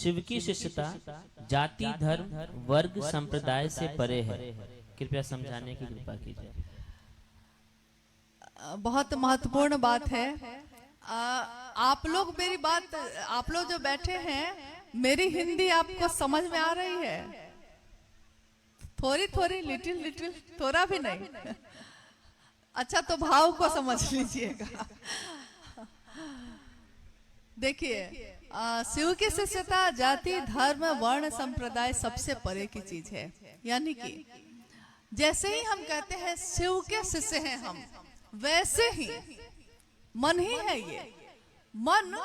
शिव की शिष्यता जाति धर्म वर्ग संप्रदाय से परे है। कृपया समझाने की कृपा कीजिए। बहुत महत्वपूर्ण बात है। आप लोग मेरी बात, आप लोग जो बैठे हैं, मेरी हिंदी आपको समझ में आ रही है? थोड़ी थोड़ी, लिटिल लिटिल, थोड़ा भी नहीं। अच्छा, तो भाव को समझ लीजिएगा। देखिए, शिव की शिष्यता जाति धर्म वर्ण संप्रदाय सबसे परे की चीज है। यानी कि जैसे ही हम कहते हैं शिव के शिष्य हैं हम, वैसे ही मन ही है ये। मन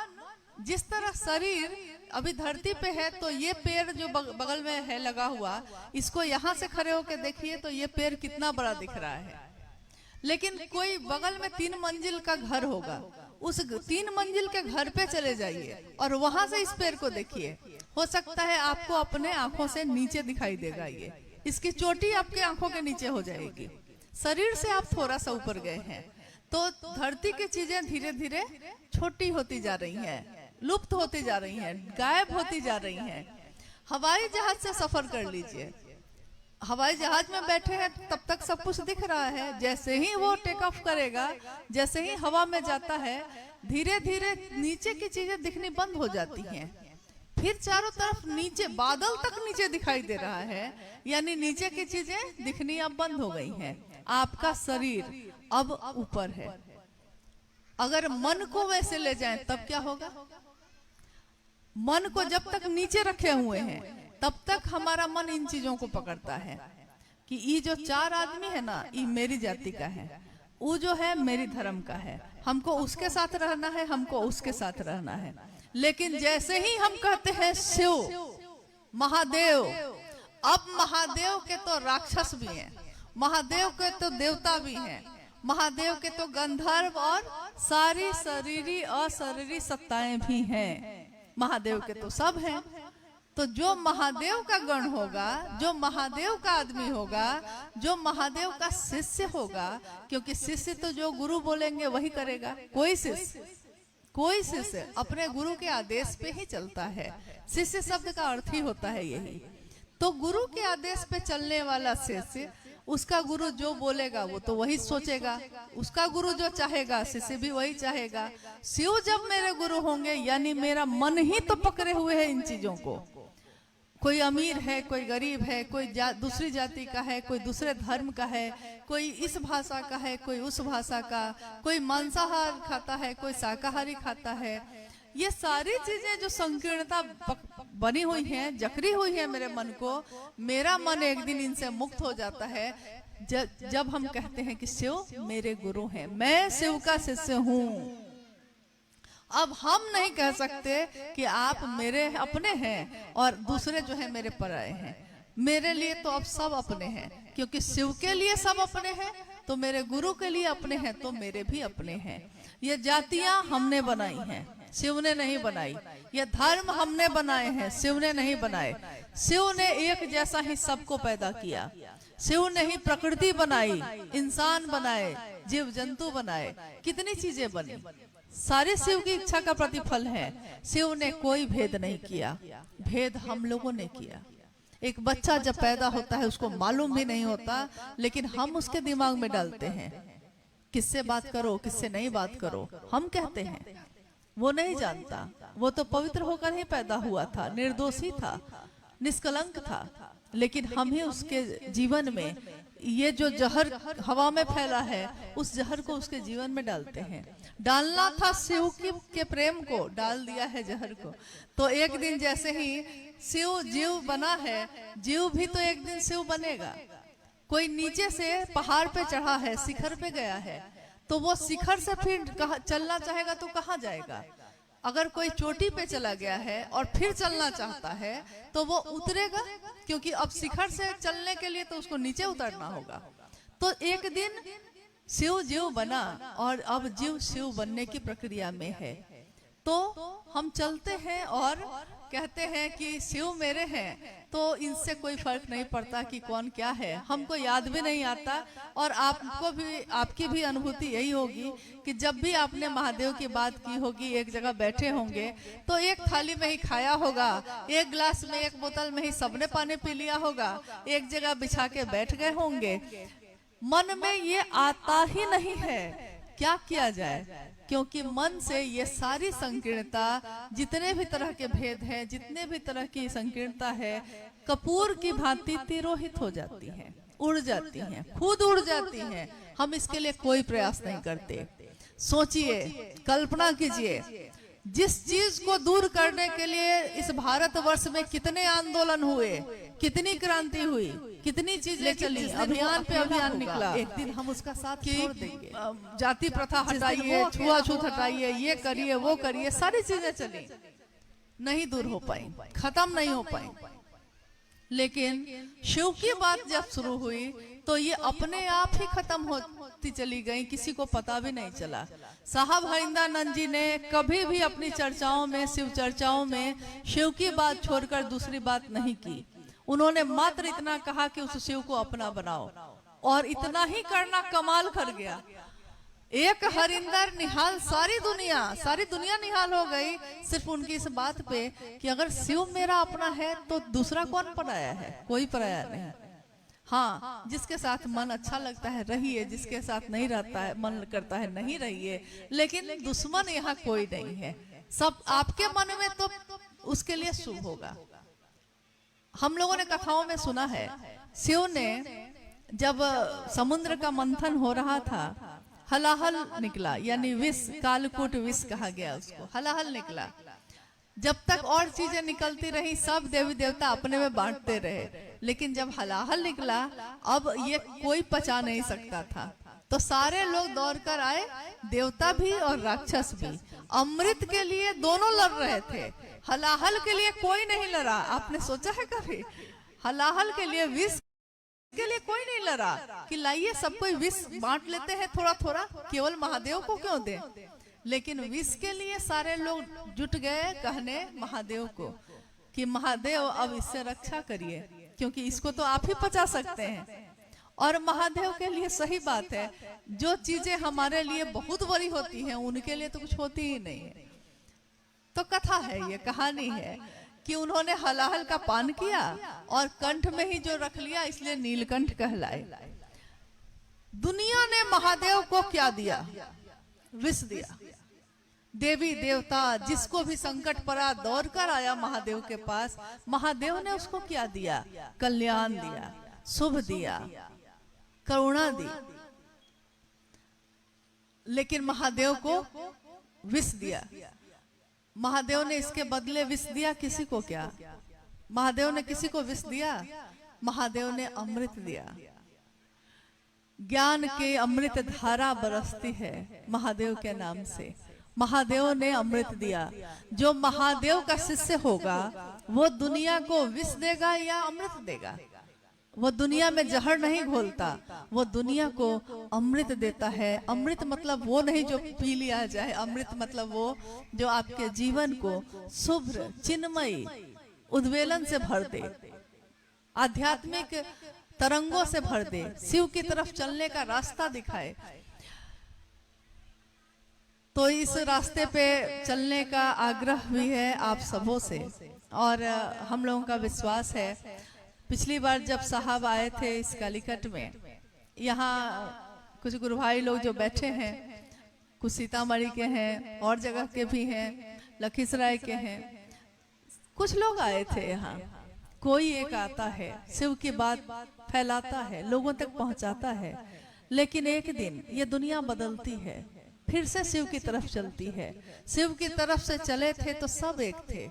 जिस तरह शरीर अभी धरती पे है, तो ये पेड़ जो बगल में है लगा हुआ, इसको यहाँ से खड़े होकर देखिए तो ये पेड़ कितना बड़ा दिख रहा है। लेकिन कोई बगल में 3 मंजिल का घर होगा, उस 3 मंजिल के घर पे चले जाइए और वहां से इस पेड़ को देखिए, हो सकता है आपको अपने आंखों से नीचे दिखाई देगा। ये इसकी चोटी आपके आंखों के नीचे हो जाएगी। शरीर से आप थोड़ा सा ऊपर गए हैं, तो धरती की चीजें धीरे धीरे छोटी होती जा रही हैं, लुप्त होती जा रही हैं, गायब होती जा रही हैं। हवाई जहाज से सफर कर लीजिए, हवाई जहाज में बैठे हैं तब तक सब कुछ दिख रहा है। जैसे ही वो टेक ऑफ करेगा, जैसे ही हवा में जाता है, धीरे धीरे नीचे की चीजें दिखनी बंद हो जाती हैं। फिर चारों तरफ नीचे, बादल तक नीचे दिखाई दे रहा है, यानी नीचे की चीजें दिखनी अब बंद हो गई हैं। आपका शरीर अब ऊपर है। अगर मन को वैसे ले जाएं तब क्या होगा? मन को जब तक नीचे रखे हुए हैं, तब तक हमारा मन इन चीजों को पकड़ता है कि ये जो 4 आदमी है ना, ये मेरी जाति का है, वो जो है मेरी धर्म का है, हमको उसके साथ रहना है, हमको उसके साथ रहना है। लेकिन जैसे ही हम कहते हैं शिव, महादेव, अब महादेव के तो राक्षस भी हैं, महादेव के तो देवता भी हैं, महादेव के तो गंधर्व और सारी शरीरी अशरीरी सत्ताएं भी हैं। महादेव के तो सब हैं। तो जो महादेव का गण होगा, जो महादेव का आदमी होगा, जो महादेव का शिष्य होगा, क्योंकि शिष्य तो जो गुरु बोलेंगे वही करेगा। कोई शिष्य अपने गुरु के आदेश पे ही चलता है। शिष्य शब्द का अर्थ ही होता है यही। तो गुरु के आदेश पे चलने वाला शिष्य, उसका गुरु जो बोलेगा वो तो वही सोचेगा, उसका गुरु जो चाहेगा शिष्य भी वही चाहेगा। शिव जब मेरे गुरु होंगे, यानी मेरा मन ही तो पकड़े हुए है इन चीजों को। कोई अमीर है, कोई गरीब है, कोई दूसरी जाति का है, कोई दूसरे धर्म का है, कोई इस भाषा का है, कोई उस भाषा का, कोई मांसाहार खाता है, कोई शाकाहारी खाता है। ये सारी चीजें जो संकीर्णता बनी हुई हैं, जकड़ी हुई है मेरे मन को, मेरा मन एक दिन इनसे मुक्त हो जाता है जब हम कहते हैं कि शिव मेरे गुरु हैं, मैं शिव का शिष्य हूँ। अब हम नहीं कह सकते कि आप मेरे अपने हैं और दूसरे जो है मेरे पराये हैं। मेरे लिए तो अब सब अपने हैं, क्योंकि शिव के लिए सब अपने हैं, तो मेरे गुरु के लिए अपने हैं, तो मेरे भी अपने हैं। ये जातियां हमने बनाई हैं, शिव ने नहीं बनाई। ये धर्म हमने बनाए हैं, शिव ने नहीं बनाए। शिव ने एक जैसा ही सबको पैदा किया। शिव ने ही प्रकृति बनाई, इंसान बनाए, जीव जंतु बनाए, कितनी चीजें बनी, सारे शिव की इच्छा का प्रतिफल है। शिव ने कोई भेद नहीं किया, भेद हम लोगों ने किया। एक बच्चा जब पैदा होता है उसको मालूम भी नहीं होता, लेकिन हम उसके दिमाग में डालते हैं किससे बात करो, किससे नहीं बात करो, हम कहते हैं। वो नहीं जानता, वो तो पवित्र होकर ही पैदा हुआ था, निर्दोषी था, निष्कलंक था। लेकिन हम ही उसके जीवन में ये जो जहर हवा में फैला है, उस जहर को उसके जीवन में डालते हैं। डालना था शिव के प्रेम को, डाल दिया है जहर को। तो एक दिन जैसे ही शिव जीव बना है, जीव भी तो एक दिन शिव बनेगा। कोई नीचे से पहाड़ पे चढ़ा है, शिखर पे गया है, तो वो शिखर से फिर चलना चाहेगा तो कहाँ जाएगा? अगर कोई चोटी पे चला गया है और फिर चलना चाहता है तो वो उतरेगा, क्योंकि अब शिखर से चलने के लिए तो उसको नीचे उतरना होगा। तो एक दिन शिव जीव बना और अब जीव शिव बनने की प्रक्रिया में है। तो हम चलते हैं और कहते हैं कि शिव मेरे हैं, तो इनसे कोई फर्क नहीं पड़ता कि कौन क्या है, हमको याद भी नहीं आता। और आपको भी, आपकी भी अनुभूति यही होगी कि जब भी आपने महादेव की बात की होगी, एक जगह बैठे होंगे तो एक थाली में ही खाया होगा, एक गिलास में, एक बोतल में ही सबने पानी पी लिया होगा, एक जगह बिछा के बैठ गए होंगे। मन में ये आता ही नहीं है, क्या किया जाए? क्योंकि मन से ये सारी संकीर्णता, जितने भी तरह के भेद हैं, जितने भी तरह की संकीर्णता है, कपूर की भांति तिरोहित हो जाती है, उड़ जाती हैं, खुद उड़ जाती हैं। हम इसके लिए कोई प्रयास नहीं करते। सोचिए, कल्पना कीजिए, जिस चीज को दूर करने के लिए इस भारतवर्ष में कितने आंदोलन हुए, कितनी क्रांति हुई, कितनी चीजें चली, अभियान पे अभियान निकला। एक दिन हम उसका साथ छोड़ देंगे, जाति प्रथा हटाइए, छुआछूत हटाइए, ये करिए, वो करिए, सारी चीजें चली, नहीं दूर हो पाई, खत्म नहीं हो पाई। लेकिन शिव की बात जब शुरू हुई तो ये अपने आप ही खत्म होती चली गई, किसी को पता भी नहीं चला। साहब हरिंदानंद जी ने कभी भी अपनी चर्चाओं में, शिव चर्चाओं में, शिव की बात छोड़कर दूसरी बात नहीं की। उन्होंने मात्र इतना कहा कि उस शिव को अपना बनाओ, और इतना ही करना कमाल कर गया। एक हरिंदर निहाल, सारी दुनिया निहाल हो गई सिर्फ उनकी इस बात पे कि अगर शिव मेरा अपना है तो दूसरा कौन पराया है? कोई पराया नहीं। हाँ, जिसके साथ मन अच्छा लगता है रहिए, जिसके साथ नहीं रहता है, मन करता है नहीं रहिए, लेकिन दुश्मन यहाँ कोई नहीं है। सब आपके मन में तो उसके लिए शुभ होगा। हम लोगों ने कथाओं में सुना है, शिव ने जब समुद्र का मंथन हो रहा था, हलाहल निकला, यानी विष, कालकूट विष कहा गया उसको, हलाहल निकला। जब तक और चीजें निकलती रही, सब देवी देवता अपने में बांटते रहे, लेकिन जब हलाहल निकला, अब ये कोई पचा नहीं सकता था, तो सारे लोग दौड़कर आए, देवता भी और राक्षस भी। अमृत के लिए दोनों लड़ रहे थे, हलाहल के लिए कोई नहीं लड़ा। आपने सोचा है कभी? हलाहल के लिए, विष के लिए कोई नहीं लड़ा कि लाइए सब कोई विष बांट लेते हैं थोड़ा थोड़ा, केवल महादेव को क्यों दे। लेकिन विष के लिए सारे लोग जुट गए कहने महादेव को कि महादेव अब इससे रक्षा करिए, क्योंकि इसको तो आप ही पचा सकते हैं। और महादेव के लिए सही बात है, जो चीजें हमारे लिए बहुत बड़ी होती हैं उनके लिए तो कुछ होती ही नहीं है। तो कथा है, ये कहानी है कि उन्होंने हलाहल का पान किया और कंठ में ही जो रख लिया, इसलिए नीलकंठ कहलाए। दुनिया ने महादेव को क्या दिया? विष दिया। देवी देवता जिसको भी संकट पड़ा दौड़कर आया महादेव के पास, महादेव ने उसको क्या दिया? कल्याण दिया, शुभ दिया, करुणा दी। लेकिन महादेव को विष दिया। महादेव ने इसके बदले विष दिया किसी को क्या? महादेव ने किसी को विष दिया? महादेव ने अमृत दिया। ज्ञान के अमृत धारा बरसती है महादेव के नाम से। महादेव ने अमृत दिया। जो महादेव का शिष्य होगा वो दुनिया को विष देगा या अमृत देगा? वो दुनिया में जहर नहीं घोलता, वो दुनिया को अमृत देता है। अमृत मतलब वो नहीं जो पी लिया जाए, अमृत मतलब वो जो आपके जीवन को शुभ्र चिन्मयी उद्वेलन से भर दे, आध्यात्मिक तरंगों से भर दे, शिव की तरफ चलने का रास्ता दिखाए। तो इस रास्ते पे चलने का आग्रह भी है आप सबों से, और हम लोगों का विश्वास है। पिछली बार जब साहब आए थे इस कालीकट में, यहाँ कुछ गुरु भाई लोग जो बैठे हैं, कुछ सीतामढ़ी के हैं और जगह के भी हैं, लखीसराय के हैं, कुछ लोग आए थे यहाँ। कोई एक आता है, शिव की बात फैलाता है, लोगों तक पहुंचाता है। लेकिन एक दिन ये दुनिया बदलती है, फिर से शिव की तरफ चलती है। शिव की तरफ से चले थे तो सब एक थे,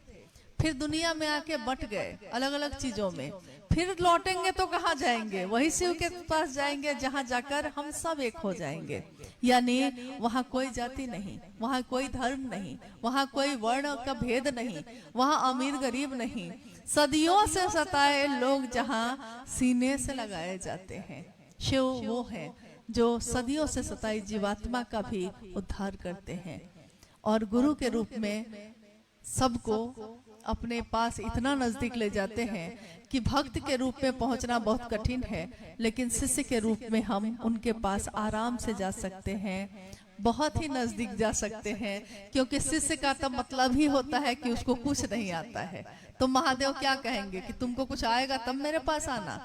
फिर दुनिया में आके बट गए अलग अलग चीजों में। फिर लौटेंगे तो कहाँ जाएंगे? वही शिव के पास जाएंगे जहाँ जाकर हम सब एक हो जाएंगे। यानी वहाँ कोई जाति नहीं, वहाँ कोई धर्म नहीं, वहाँ कोई वर्ण का भेद नहीं, वहाँ अमीर गरीब नहीं। सदियों से सताए लोग जहाँ सीने से लगाए जाते हैं। शिव वो है जो सदियों से सताई जीवात्मा का भी उद्धार करते हैं और गुरु के रूप में सबको अपने पास इतना नजदीक ले जाते हैं कि भक्त के रूप में पहुंचना बहुत कठिन है, लेकिन शिष्य के रूप में हम उनके पास आराम से जा सकते हैं, बहुत ही नजदीक जा सकते हैं। क्योंकि शिष्य का तो मतलब ही होता है कि उसको कुछ नहीं आता है, तो महादेव क्या कहेंगे कि तुमको कुछ आएगा तब मेरे पास आना।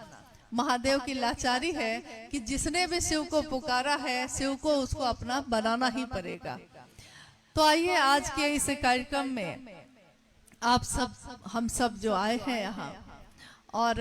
महादेव की लाचारी है कि जिसने भी शिव को पुकारा है, शिव को उसको अपना बनाना ही पड़ेगा। तो आइए आज के इस कार्यक्रम में आप सब, हम सब जो आए हैं यहाँ, और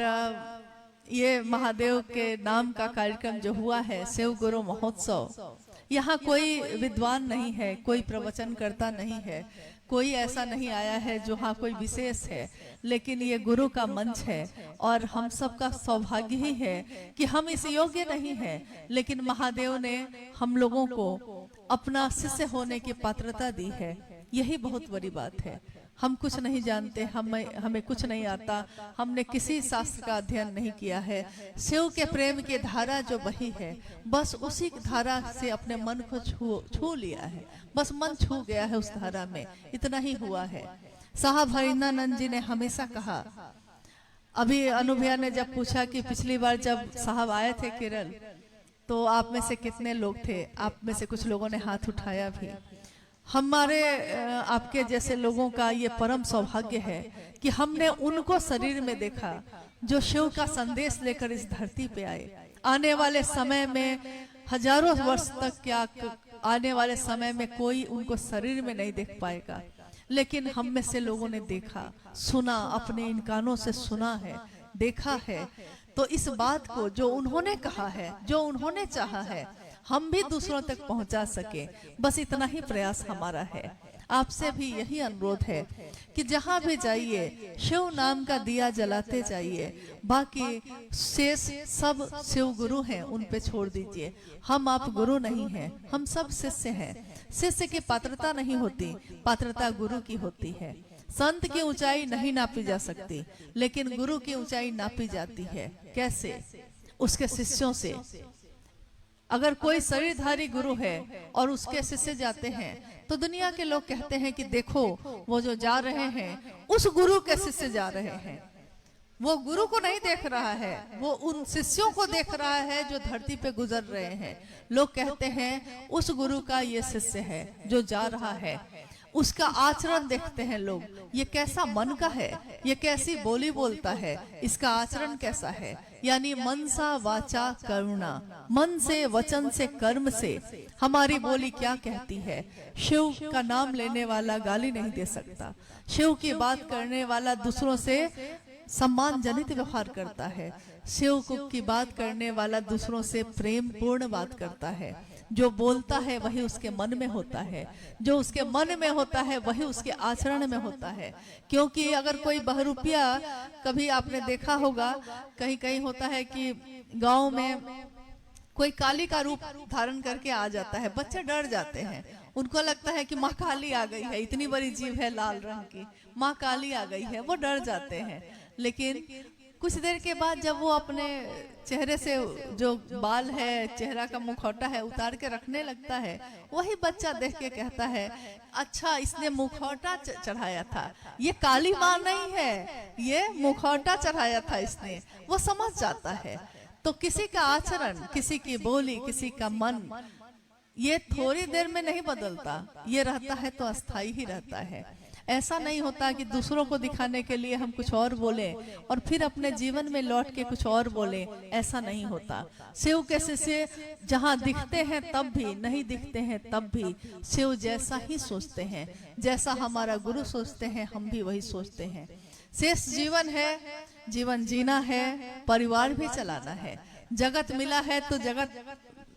ये महादेव के नाम का कार्यक्रम जो हुआ है शिव गुरु महोत्सव, यहाँ कोई विद्वान नहीं है, कोई प्रवचन करता नहीं है, कोई ऐसा नहीं आया है जो हाँ कोई विशेष है, लेकिन ये गुरु का मंच है। और हम सबका सौभाग्य ही है कि हम इस योग्य नहीं है, लेकिन महादेव ने हम लोगों को अपना शिष्य होने की पात्रता दी है। यही बहुत बड़ी बात है। हम कुछ नहीं जानते, हमें कुछ नहीं आता, हमने किसी शास्त्र का अध्ययन नहीं किया है। शिव के प्रेम की धारा जो बही है, बस उसी धारा से अपने मन को छू लिया है, बस मन छू गया है उस धारा में, इतना ही हुआ है। साहब हरिंद्रानंद जी ने हमेशा कहा, अभी अनुभया ने जब पूछा कि पिछली बार जब साहब आए थे केरल तो आप में से कितने लोग थे, आप में से कुछ लोगों ने हाथ उठाया भी। हमारे आपके जैसे लोगों का ये परम सौभाग्य है कि हमने उनको शरीर में देखा जो शिव का संदेश लेकर इस धरती पे आए। आने वाले समय में हजारों वर्ष तक, क्या आने वाले समय में कोई उनको शरीर में नहीं देख पाएगा, लेकिन हम में से लोगों ने देखा, सुना, अपने इन कानों से सुना है, देखा है। तो इस बात को जो उन्होंने कहा है, जो उन्होंने चाहा है, हम भी दूसरों तक पहुंचा सके, बस इतना ही प्रयास हमारा है। आपसे भी यही अनुरोध है कि जहां भी जाइए शिव नाम का दिया जलाते जाइए, बाकी शेष सब शिव गुरु हैं, उन पे छोड़ दीजिए। हम आप गुरु नहीं हैं, हम सब शिष्य हैं। शिष्य की पात्रता नहीं होती, पात्रता गुरु की होती है। संत की ऊंचाई नहीं नापी जा सकती, लेकिन गुरु की ऊंचाई नापी जाती है। कैसे? उसके शिष्यों से। अगर कोई शरीरधारी गुरु है और उसके शिष्य जाते हैं तो दुनिया के लोग कहते हैं कि देखो वो जो जा रहे हैं उस गुरु के शिष्य जा रहे हैं। वो गुरु को नहीं देख रहा है, वो उन शिष्यों को देख रहा है जो धरती पे गुजर रहे हैं। लोग कहते हैं उस गुरु का ये शिष्य है जो जा रहा है, उसका आचरण देखते हैं लोग, ये कैसा मन का है, ये कैसी बोली बोलता है, इसका आचरण कैसा है। यानी मनसा वाचा करुणा, मन से, वचन से, कर्म से हमारी बोली क्या कहती है। शिव का नाम लेने वाला गाली नहीं दे सकता, शिव की बात करने वाला दूसरों से सम्मान जनित व्यवहार करता है, शिव की बात करने वाला दूसरों से प्रेम पूर्ण बात करता है। जो बोलता है वही उसके मन में होता है, जो उसके मन में होता है वही उसके आचरण में होता है। क्योंकि अगर कोई बहरूपिया, कभी आपने देखा होगा कहीं कहीं होता है कि गांव में कोई काली का रूप धारण करके आ जाता है, बच्चे डर जाते हैं, उनको लगता है कि माँ काली आ गई है, इतनी बड़ी जीव है लाल रंग की, माँ काली आ गई है, वो डर जाते हैं। लेकिन कुछ देर के बाद जब वो अपने चेहरे से जो बाल है, चेहरा का मुखौटा है, उतार के रखने लगता है, वही बच्चा देख के कहता है अच्छा इसने मुखौटा चढ़ाया था, ये काली माँ नहीं है, ये मुखौटा चढ़ाया था इसने। वो समझ जाता है। तो किसी का आचरण, किसी की बोली, किसी का मन, ये थोड़ी देर में नहीं बदलता, ये रहता है तो अस्थाई ही रहता है। ऐसा नहीं होता कि दूसरों को दिखाने के लिए हम कुछ और बोलें और फिर अपने जीवन में लौट के कुछ और बोलें, ऐसा नहीं होता। शिव के शिष्य जहाँ दिखते हैं तब भी, नहीं दिखते हैं तब भी शिव जैसा ही सोचते हैं, जैसा हमारा गुरु सोचते हैं हम भी वही सोचते हैं। शेष जीवन है, जीवन जीना है, परिवार भी चलाना है। जगत मिला है तो जगत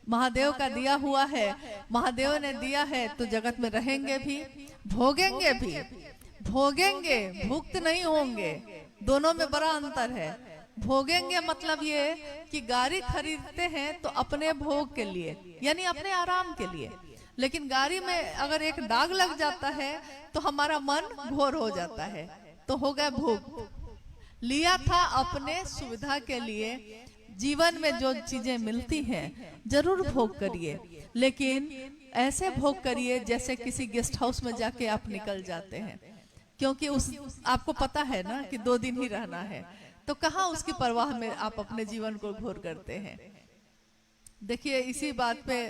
महादेव का दिया हुआ है, महादेव ने दिया है तो जगत में रहेंगे भी, भोगेंगे भी, भोगेंगे, भुक्त नहीं होंगे, दोनों में बड़ा अंतर है। भोगेंगे मतलब ये कि गाड़ी खरीदते हैं तो अपने भोग के लिए, यानी अपने आराम के लिए, लेकिन गाड़ी में अगर एक दाग लग जाता है तो हमारा मन घोर हो जाता है, तो हो गया भोग। लिया था अपने सुविधा के लिए। जीवन में जो चीजें मिलती हैं जरूर भोग करिए, लेकिन ऐसे भोग करिए जैसे किसी गेस्ट हाउस में जाके आप निकल जाते हैं। क्योंकि उस आपको पता है ना कि 2 दिन ही रहना है, तो कहाँ उसकी परवाह में आप अपने जीवन को घोर करते हैं। देखिए इसी बात पे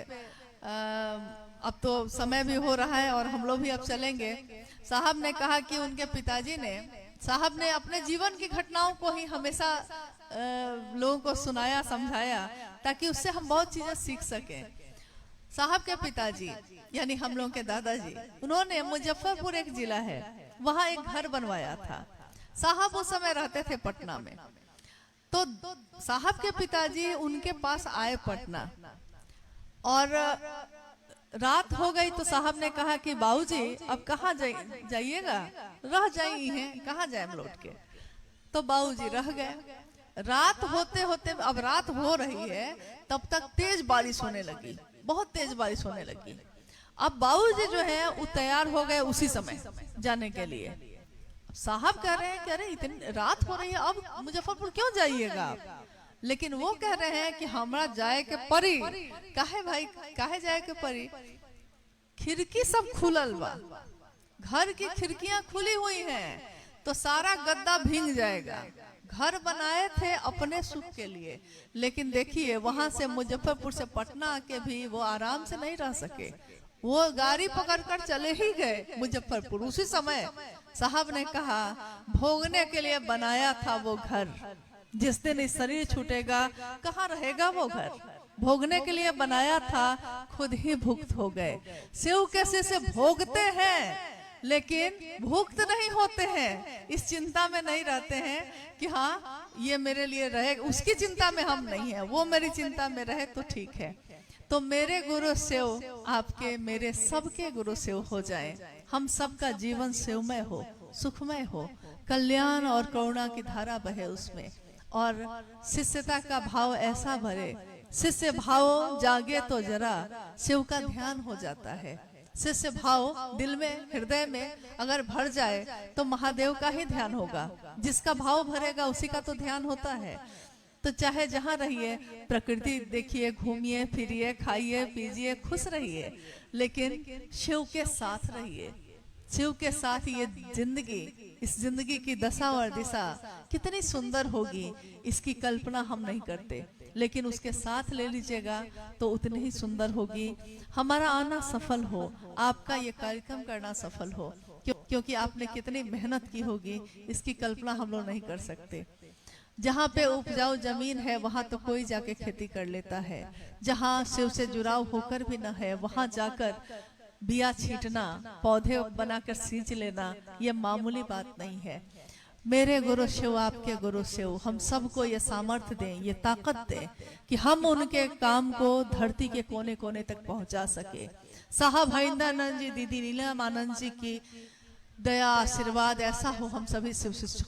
अब तो समय भी हो रहा है और हम लोग भी अब चलेंगे। साहब ने कहा कि उनके पिताजी ने, साहब ने अपने जीवन की घटनाओं को ही हमेशा लोगों को सुनाया, समझाया, ताकि उससे हम बहुत चीजें सीख सकें। साहब के पिताजी यानी हम लोग के दादाजी, उन्होंने मुजफ्फरपुर एक जिला है, वहां एक घर बनवाया था। साहब उस समय रहते थे पटना में। तो साहब के पिताजी उनके पास आए पटना, और रात हो गई तो साहब ने कहा कि बाबूजी अब कहाँ जाइएगा, रह जाइए हैं, कहाँ जाए हम लौट के। तो बाबूजी रह गए। रात होते होते, अब रात हो रही है, तब तक तेज बारिश होने लगी, बहुत तेज बारिश होने लगी। अब बाबूजी जो है वो तैयार हो गए उसी समय जाने के लिए। साहब कह रहे हैं कि अरे इतनी रात हो रही है, अब मुजफ्फरपुर क्यों जाइएगा आप? लेकिन वो कह रहे हैं कि हमरा जाए के परी। काहे भाई, काहे जाए के परी? खिड़की सब खुलल बा, घर की खिड़कियां खुली हुई हैं, तो सारा गद्दा भींग जाएगा। घर बनाए थे अपने सुख के लिए, लेकिन देखिए वहां से मुजफ्फरपुर से पटना आके भी वो आराम से नहीं रह सके। वो गाड़ी पकड़कर चले ही गए मुजफ्फरपुर। उसी समय साहब ने कहा भोगने के लिए बनाया था वो घर, जिस दिन इस शरीर छूटेगा कहाँ रहेगा वो घर। भोगने के लिए बनाया था, खुद ही भुक्त हो गए। शिव कैसे से भोगते हैं लेकिन भुक्त नहीं होते हैं, इस चिंता में नहीं रहते हैं कि हाँ ये मेरे लिए रहे, उसकी चिंता में हम नहीं है, वो मेरी चिंता में रहे तो ठीक है। तो मेरे गुरु शिव आपके, मेरे सबके गुरु शिव हो जाएं। हम सबका जीवन शिवमय हो, सुखमय हो, कल्याण और करुणा की धारा बहे उसमें, और शिष्यता का भाव ऐसा भरे, शिष्य भाव जागे तो जरा शिव का ध्यान हो जाता है। शिष्य भाव दिल में, हृदय में अगर भर जाए तो महादेव का ही ध्यान होगा। जिसका भाव भरेगा उसी का तो ध्यान होता है। तो चाहे जहाँ रहिए, प्रकृति देखिए, घूमिए फिरिए, खाइए पीजिए, खुश रहिए, लेकिन शिव के साथ रहिए। शिव के साथ ये जिंदगी, इस जिंदगी की दशा और दिशा कितनी सुंदर होगी, इसकी कल्पना हम नहीं करते, लेकिन उसके साथ ले लीजिएगा तो उतनी ही सुंदर होगी। हमारा आना सफल हो, आपका ये कार्यक्रम करना सफल हो, क्योंकि आपने कितनी मेहनत की होगी, इसकी कल्पना हम लोग नहीं कर सकते। जहाँ पे उपजाऊ जमीन है वहाँ तो कोई जाके खेती कर लेता है, जहाँ शिव से जुड़ाव होकर भी न है वहाँ जाकर बिया छींटना, पौधे बनाकर सींच लेना, ये मामूली बात नहीं है। मेरे गुरु शिव, आपके गुरु शिव हम सबको ये सामर्थ्य दें, ये ताकत दें कि हम उनके काम को धरती के कोने कोने तक पहुंचा सके। साहब हरिंदरानंद जी, दीदी नीलम आनंद जी की दया आशीर्वाद ऐसा हो हम सभी शिव शिष्य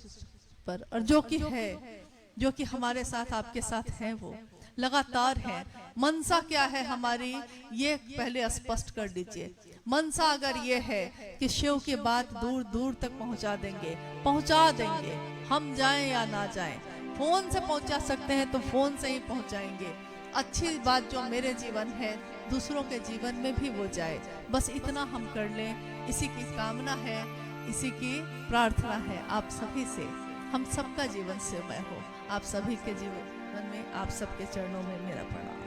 पर, और जो कि है, जो कि हमारे साथ आपके साथ हैं, वो लगातार हैं। मनसा क्या है हमारी, ये पहले स्पष्ट कर दीजिए। मनसा अगर ये है कि शिव की बात दूर दूर तक पहुंचा देंगे, पहुंचा देंगे, हम जाएं या ना जाएं। फोन से पहुंचा सकते हैं तो फोन से ही पहुंचाएंगे। अच्छी बात जो मेरे जीवन है दूसरों के जीवन में भी वो जाए, बस इतना हम कर लें, इसी की कामना है, इसी की प्रार्थना है आप सभी से। हम सबका जीवन शिवमय हो, आप सभी के जीवन में, आप सबके चरणों में मेरा प्रणाम।